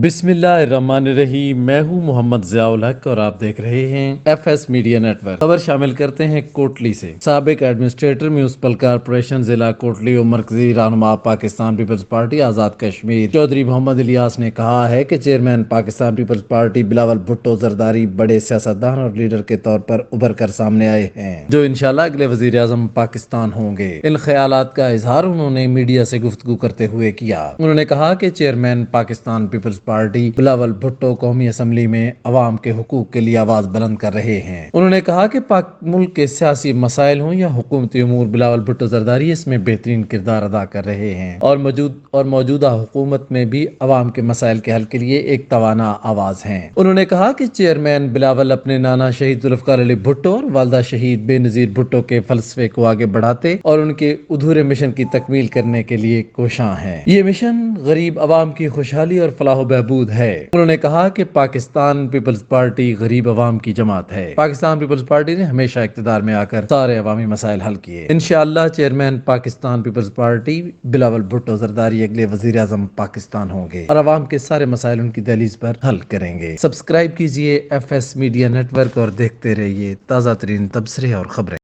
بسم اللہ الرحمن الرحیم۔ میں ہوں محمد ضیاء الحق اور آپ دیکھ رہے ہیں F S media network. خبر شامل کرتے ہیں کوٹلی سے۔ سابق ایڈمنسٹریٹر میونسپل کارپوریشن ضلع کوٹلی اور مرکزی رہنما پاکستان پیپلز پارٹی آزاد کشمیر چودھری محمد الیاس نے کہا ہے کہ chairman Pakistan Peoples Party Bilawal Bhutto Zardari بڑے سیاستدان اور لیڈر کے طور پر ابھر کر سامنے آئے ہیں جو انشاءاللہ اگلے وزیر اعظم پاکستان ہوں گے۔ ان خیالات کا اظہار انہوں نے میڈیا سے گفتگو کرتے ہوئے کیا۔ انہوں نے کہا کہ chairman Pakistan Peoples Party Bilawal Bhutto قومی اسمبلی میں عوام کے حقوق کے لیے آواز بلند کر رہے ہیں۔ انہوں نے کہا کہ ملک کے سیاسی مسائل ہوں یا حکومتی امور، بلاول بھٹو زرداری اس میں بہترین کردار ادا کر رہے ہیں اور موجودہ حکومت میں بھی عوام کے مسائل کے حل کے لیے ایک توانا آواز ہیں۔ انہوں نے کہا کہ چیئرمین بلاول اپنے نانا شہید ذوالفقار علی بھٹو اور والدہ شہید بے نظیر بھٹو کے فلسفے کو آگے بڑھاتے اور ان کے ادھورے مشن کی تکمیل کرنے کے لیے کوشاں ہیں۔ یہ مشن غریب عوام کی خوشحالی اور فلاح و بہبود ہے۔ انہوں نے کہا کہ پاکستان پیپلز پارٹی غریب عوام کی جماعت ہے۔ پاکستان پیپلز پارٹی نے ہمیشہ اقتدار میں آ کر سارے عوامی مسائل حل کیے۔ انشاءاللہ chairman Pakistan Peoples Party Bilawal Bhutto Zardari اگلے وزیر اعظم پاکستان ہوں گے اور عوام کے سارے مسائل ان کی دہلیز پر حل کریں گے۔ سبسکرائب کیجئے F S media network اور دیکھتے رہیے تازہ ترین تبصرے اور خبریں۔